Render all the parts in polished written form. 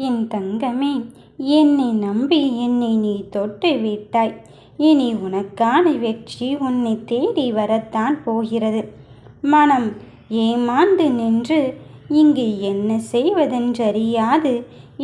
என் தங்கமே, என்னை நம்பி என்னை நீ தொட்டு விட்டாய். இனி உனக்கான வெற்றி உன்னை தேடி வரத்தான் போகிறது. மனம் ஏமாந்து நின்று இங்கு என்ன செய்வதென்றறியாது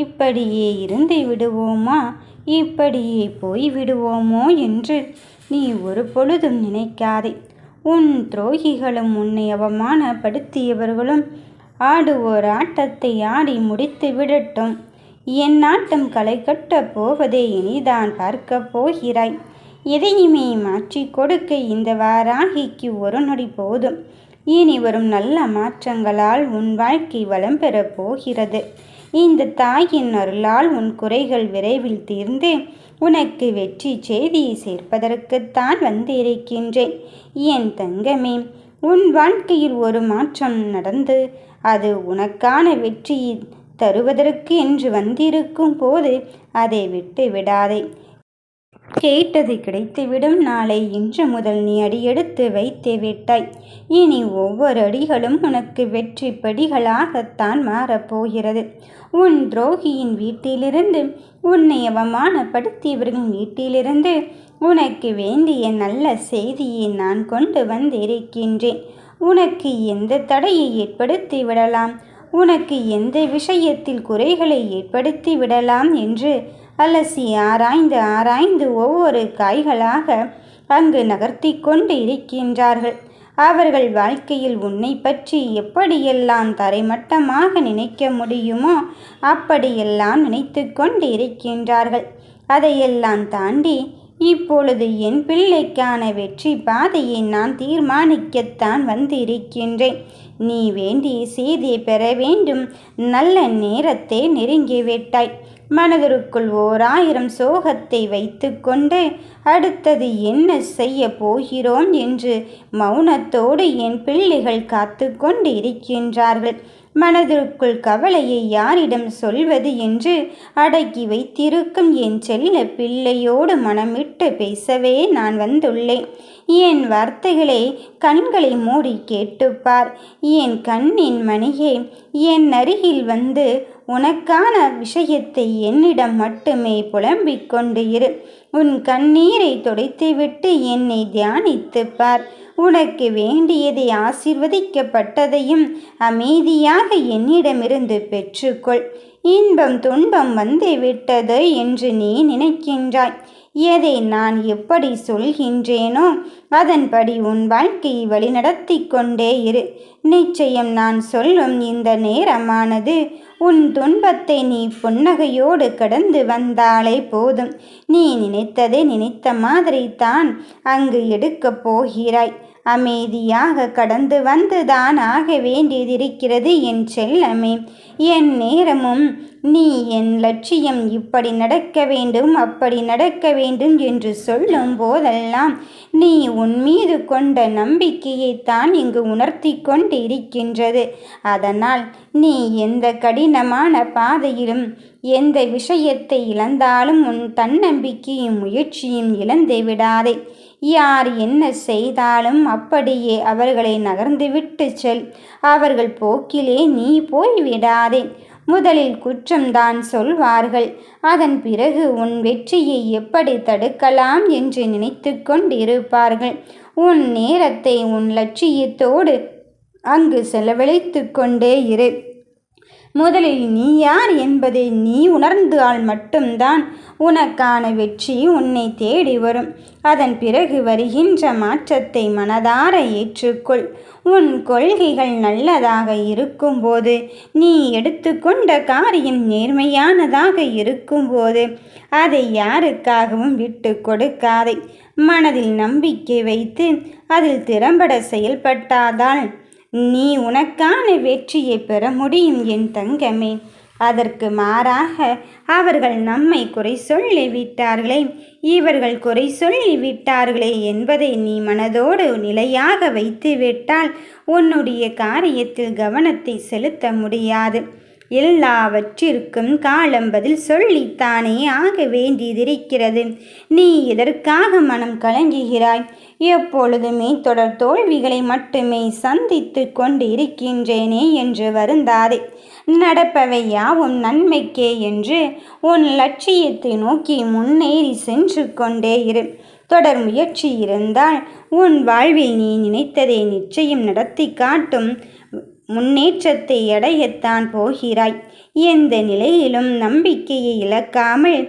இப்படியே இருந்து விடுவோமா, இப்படியே போய் விடுவோமோ என்று நீ ஒரு பொழுதும் நினைக்காதே. உன் துரோகிகளும் உன்னை அவமானப்படுத்தியவர்களும் ஆடுவோர் ஆட்டத்தை ஆடி முடித்து விடட்டும். என் ஆட்டம் களை கட்டப் போவதே இனிதான் பார்க்கப் போகிறாய். எதையுமே மாற்றி கொடுக்க இந்த வாராகிக்கு ஒரு நொடி போதும். இனி வரும் நல்ல மாற்றங்களால் உன் வாழ்க்கை வளம் பெறப் போகிறது. இந்த தாயின் அருளால் உன் குறைகள் விரைவில் தீர்ந்து உனக்கு வெற்றி செய்தியை சேர்ப்பதற்குத்தான் வந்திருக்கின்றேன். என் தங்கமே, உன் வாழ்க்கையில் ஒரு மாற்றம் நடந்து அது உனக்கான வெற்றியை தருவதற்கு என்று வந்திருக்கும் போது அதை விட்டு விடாதே. கேட்டது கிடைத்துவிடும். நாளை இன்று முதல் நீ அடியெடுத்து வைத்து விட்டாய். இனி ஒவ்வொரு அடிகளும் உனக்கு வெற்றி படிகளாகத்தான் மாறப்போகிறது. உன் துரோகியின் வீட்டிலிருந்து, உன்னை அவமானப்படுத்தியவர்களின் வீட்டிலிருந்து உனக்கு வேண்டிய நல்ல செய்தியை நான் கொண்டு வந்திருக்கின்றேன். உனக்கு எந்த தடையை ஏற்படுத்தி விடலாம், உனக்கு எந்த விஷயத்தில் குறைகளை ஏற்படுத்தி விடலாம் என்று அலசி ஆராய்ந்து ஆராய்ந்து ஒவ்வொரு காய்களாக அங்கு நகர்த்தி கொண்டு இருக்கின்றார்கள். அவர்கள் வாழ்க்கையில் உன்னை பற்றி எப்படியெல்லாம் தரைமட்டமாக நினைக்க முடியுமோ அப்படியெல்லாம் நினைத்து கொண்டு இருக்கின்றார்கள். அதையெல்லாம் தாண்டி இப்பொழுது என் பிள்ளைக்கான வெற்றி பாதையை நான் தீர்மானிக்கத்தான் வந்திருக்கின்றேன். நீ வேண்டிய செய்தியை பெற வேண்டும். நல்ல நேரத்தை நெருங்கிவிட்டாய். மனதிற்குள் 1000 சோகத்தை வைத்து கொண்டு அடுத்தது என்ன செய்ய போகிறோம் என்று மௌனத்தோடு என் பிள்ளைகள் காத்து கொண்டு இருக்கின்றார்கள். மனதிற்குள் கவலையை யாரிடம் சொல்வது என்று அடக்கி வைத்திருக்கும் என் செல்ல பிள்ளையோடு மனமிட்டு பேசவே நான் வந்துள்ளேன். என் வார்த்தைகளை கண்களை மூடி கேட்டுப்பார். என் கண்ணின் மணியே, என் அருகில் வந்து உனக்கான விஷயத்தை என்னிடம் மட்டுமே புலம்பிக் கொண்டு இரு. உன் கண்ணீரை துடைத்துவிட்டு என்னை தியானித்துப் பார். உனக்கு வேண்டியதை ஆசீர்வதிக்கப்பட்டதையும் அமைதியாக என்னிடமிருந்து பெற்றுக்கொள். இன்பம் துன்பம் வந்து விட்டது என்று நீ நினைக்கின்றாய். எதை நான் எப்படி சொல்கின்றேனோ அதன்படி உன் வாழ்க்கையை வழிநடத்தி கொண்டே இரு. நிச்சயம் நான் சொல்லும் இந்த நேரமானது உன் துன்பத்தை நீ புன்னகையோடு கடந்து வந்தாலே போதும். நீ நினைத்ததை நினைத்த மாதிரி தான் அங்கு எடுக்கப் போகிறாய். அமைதியாக கடந்து வந்துதான் ஆக வேண்டியதிருக்கிறது என் செல்லமே. என் நேரமும் நீ என் லட்சியம் இப்படி நடக்க வேண்டும், அப்படி நடக்க வேண்டும் என்று சொல்லும் போதெல்லாம் நீ உன் மீது கொண்ட நம்பிக்கையைத்தான் இங்கு உணர்த்தி கொண்டு இருக்கின்றது. அதனால் நீ எந்த கடினமான பாதையிலும் எந்த விஷயத்தை இழந்தாலும் உன் தன்னம்பிக்கையும் முயற்சியும் இழந்து விடாதே. யார் என்ன செய்தாலும் அப்படியே அவர்களை நகர்ந்துவிட்டு செல். அவர்கள் போக்கிலே நீ போய்விடாதே. முதலில் குற்றம்தான் சொல்வார்கள். அதன் பிறகு உன் வெற்றியை எப்படி தடுக்கலாம் என்று நினைத்து கொண்டிருப்பார்கள். உன் நேரத்தை உன் லட்சியத்தோடு அங்கு செலவழித்து கொண்டே இரு. முதலில் நீ யார் என்பதை நீ உணர்ந்தால் மட்டும்தான் உனக்கான வெற்றி உன்னை தேடி வரும். அதன் பிறகு வருகின்ற மாற்றத்தை மனதார ஏற்றுக்கொள். உன் கொள்கைகள் நல்லதாக இருக்கும்போது, நீ எடுத்துக்கொண்ட காரியம் நேர்மையானதாக இருக்கும்போது அதை யாருக்காகவும் விட்டு கொடுக்காதே. மனதில் நம்பிக்கை வைத்து அதில் திறம்பட செயல்பட்டாதால் நீ உனக்கான வெற்றியை பெற முடியும் என் தங்கமே. அதற்கு மாறாக அவர்கள் நம்மை குறை சொல்லிவிட்டார்களே, இவர்கள் குறை சொல்லிவிட்டார்களே என்பதை நீ மனதோடு நிலையாக வைத்துவிட்டால் உன்னுடைய காரியத்தில் கவனத்தை செலுத்த முடியாது. எல்லாவற்றிற்கும் காலம் பதில் சொல்லித்தானே ஆக வேண்டியதிருக்கிறது. நீ எதற்காக மனம் கலங்குகிறாய்? எப்பொழுதுமே தொடர் தோல்விகளை மட்டுமே சந்தித்து கொண்டு இருக்கின்றேனே என்று வருந்தாதே. நடப்பவை யாவும் நன்மைக்கே என்று உன் லட்சியத்தை நோக்கி முன்னேறி சென்று கொண்டே இரு. தொடர் முயற்சி இருந்தால் உன் வாழ்வில் நீ நினைத்ததை நிச்சயம் நடத்தி காட்டும் முன்னேற்றத்தை அடையத்தான் போகிறாய். எந்த நிலையிலும் நம்பிக்கையை இழக்காமல்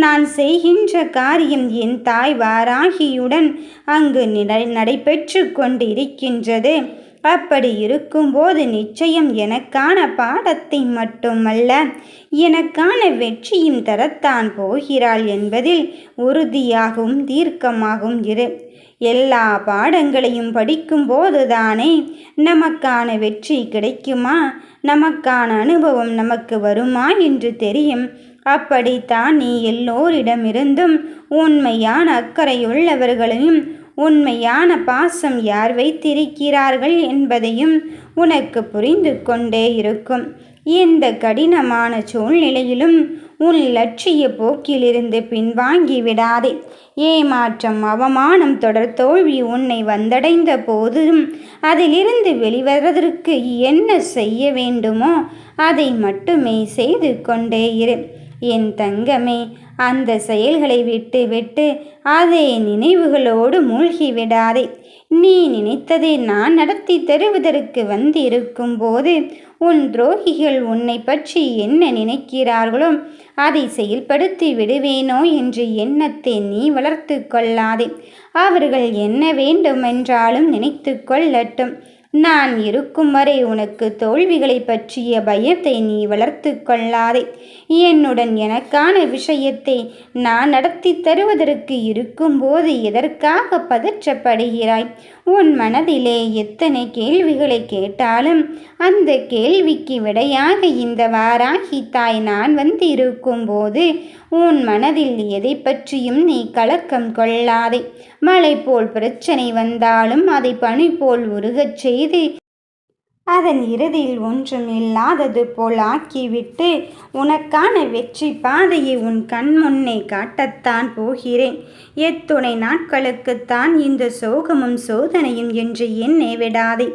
நான் செய்கின்ற காரியம் என் தாய் வாராகியுடன் அங்கு நடைபெற்று கொண்டு இருக்கின்றது. அப்படி இருக்கும்போது நிச்சயம் எனக்கான பாடத்தை மட்டுமல்ல எனக்கான வெற்றியும் தரத்தான் போகிறாள் என்பதில் உறுதியாகவும் தீர்க்கமாகவும் இரு. எல்லா பாடங்களையும் படிக்கும்போது தானே நமக்கான வெற்றி கிடைக்குமா, நமக்கான அனுபவம் நமக்கு வருமா என்று தெரியும். அப்படித்தான் நீ எல்லோரிடமிருந்தும் உண்மையான அக்கறையுள்ளவர்களையும் உண்மையான பாசம் யார் வைத்திருக்கிறார்கள் என்பதையும் உனக்கு புரிந்து கொண்டே இருக்கும். எந்த கடினமான சூழ்நிலையிலும் உன் லட்சிய போக்கிலிருந்து பின்வாங்கி விடாதே. ஏமாற்றம், அவமானம், தொடர் தோல்வி உன்னை வந்தடைந்த போதும் அதிலிருந்து வெளிவருவதற்கு என்ன செய்ய வேண்டுமோ அதை மட்டுமே செய்து கொண்டே இரு. என் தங்கமே, அந்த செயல்களை விட்டு விட்டு அதே நினைவுகளோடு மூழ்கி விடாதே. நீ நினைத்ததை நான் நடத்தி தருவதற்கு வந்திருக்கும் போது உன் துரோகிகள் உன்னை பற்றி என்ன நினைக்கிறார்களோ அதை செயல்படுத்தி விடுவேனோ என்ற எண்ணத்தை நீ வளர்த்து கொள்ளாதே. அவர்கள் என்ன வேண்டுமென்றாலும் நினைத்து கொள்ளட்டும். நான் இருக்கும் வரை உனக்கு தோல்விகளை பற்றிய பயத்தை நீ வளர்த்து கொள்ளாதே. என்னுடன் எனக்கான விஷயத்தை நான் நடத்தி தருவதற்கு இருக்கும்போது எதற்காக பதற்றப்படுகிறாய்? உன் மனதிலே எத்தனை கேள்விகளை கேட்டாலும் அந்த கேள்விக்கு விடையாக இந்த வாராகி தாய் நான் வந்து இருக்கும்போது உன் மனதில் எதை பற்றியும் நீ கலக்கம் கொள்ளாதே. மழை போல் பிரச்சனை வந்தாலும் அதை பனி போல் உருகச் செய்து அதன் இறுதியில் ஒன்றும் இல்லாதது போல் ஆக்கிவிட்டு உனக்கான வெற்றி பாதையை உன் கண் முன்னே காட்டத்தான் போகிறேன். எத்துணை நாட்களுக்குத்தான் இந்த சோகமும் சோதனையும் என்று எண்ணே விடாதே.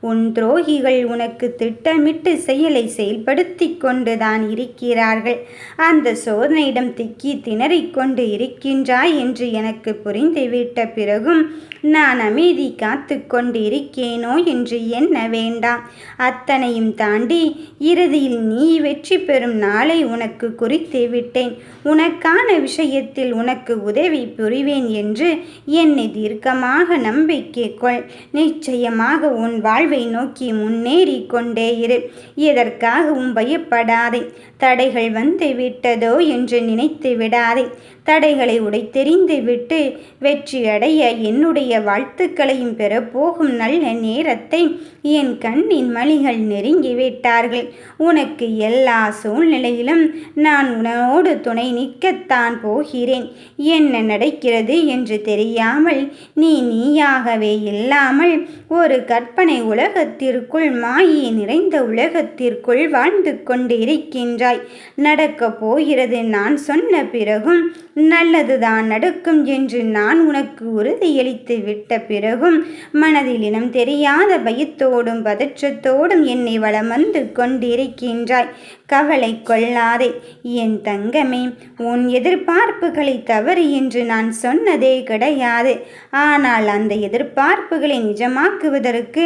உன் துரோகிகள் உனக்கு திட்டமிட்டு செயலை செயல்படுத்தி கொண்டுதான் இருக்கிறார்கள். அந்த சோதனையிடம் திக்கி திணறிக்கொண்டு இருக்கின்றாய் என்று எனக்கு புரிந்துவிட்ட பிறகும் நான் அமைதி காத்து கொண்டு இருக்கேனோ என்று எண்ண வேண்டாம். அத்தனையும் தாண்டி இறுதியில் நீ வெற்றி பெறும் நாளை உனக்கு குறித்து விட்டேன். உனக்கான விஷயத்தில் உனக்கு உதவி புரிவேன் என்று என்னை தீர்க்கமாக நம்பிக்கை கொள். நிச்சயமாக உன் வாழ்வை நோக்கி முன்னேறி கொண்டே இரு. எதற்காகவும் பயப்படாதே. தடைகள் வந்து விட்டதோ என்று நினைத்து விடாதே. தடைகளை உடைத்தெறிந்து விட்டு வெற்றி அடைய என்னுடைய வாழ்த்துக்களையும் பெறப்போகும் நல்ல நேரத்தை என் கண்ணின் மணிகள் நெருங்கிவிட்டார்கள். உனக்கு எல்லா சூழ்நிலையிலும் நான் உன்னோடு துணை நிற்கத்தான் போகிறேன். என்ன நடக்கிறது என்று தெரியாமல் நீயாகவே இல்லாமல் ஒரு கற்பனை உலகத்திற்குள், மாயை நிறைந்த உலகத்திற்குள் வாழ்ந்து கொண்டு இருக்கின்றாய். நடக்கப் போகிறது நான் சொன்ன பிறகும், நல்லதுதான் நடக்கும் என்று நான் உனக்கு உறுதியளித்து விட்ட பிறகும் மனதில் இனம் தெரியாத பயத்தோடும் பதற்றத்தோடும் என்னை வலம் வந்து கொண்டிருக்கின்றாய். கவலை கொள்ளாதே என் தங்கமே. உன் எதிர்பார்ப்புகளை தவறு என்று நான் சொன்னதே கிடையாது. ஆனால் அந்த எதிர்பார்ப்புகளை நிஜமாக்குவதற்கு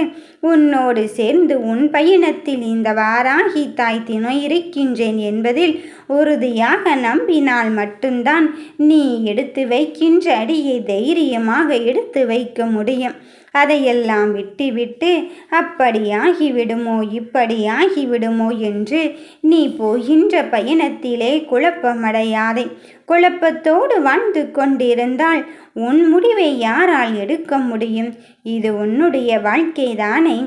உன்னோடு சேர்ந்து உன் பயணத்தில் இந்த வாராகி தாய் துணை இருக்கின்றேன் என்பதில் உறுதியாக நம்பினால் மட்டும்தான் நீ எடுத்து வைக்கின்ற அடியை தைரியமாக எடுத்து வைக்க முடியும். அதையெல்லாம் விட்டுவிட்டு அப்படியாகிவிடுமோ இப்படியாகிவிடுமோ என்று நீ போகின்ற பயணத்திலே குழப்பமடையாதே. குழப்பத்தோடு வாழ்ந்து கொண்டிருந்தால் உன் முடிவை யாரால் எடுக்க முடியும்? இது உன்னுடைய வாழ்க்கைதானே.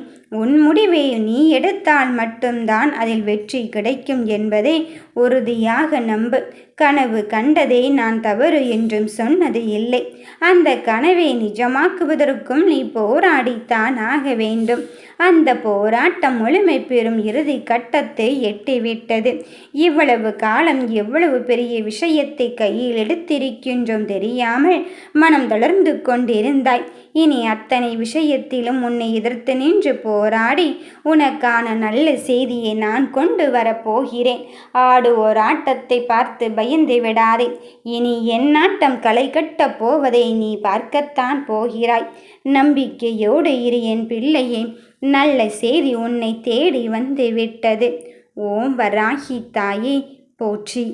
உன் முடிவை நீ எடுத்தால் மட்டும்தான் அதில் வெற்றி கிடைக்கும் என்பதை உறுதியாக நம்பு. கனவு கண்டதை நான் தவறு என்றும் சொன்னது இல்லை. அந்த கனவை நிஜமாக்குவதற்கும் நீ போராடித்தான் ஆக வேண்டும். அந்த போராட்டம் முழுமை பெறும் இறுதி கட்டத்தை எட்டிவிட்டது. இவ்வளவு காலம் எவ்வளவு பெரிய விஷயத்தை கையில் எடுத்திருக்கின்றோம் தெரியாமல் மனம் தளர்ந்து கொண்டிருந்தாய். இனி அத்தனை விஷயத்திலும் உன்னை எதிர்த்து நின்று போராடி உனக்கான நல்ல செய்தியை நான் கொண்டு வரப்போகிறேன். ஆடுவோர் ஆட்டத்தை பார்த்து பயந்து விடாதே. இனி என் ஆட்டம் களை கட்டப் போவதை நீ பார்க்கத்தான் போகிறாய். நம்பிக்கையோடு இரு என் பிள்ளையே. நல்ல செய்தி உன்னை தேடி வந்து விட்டது. ஓம் வராகி தாயே போற்றி.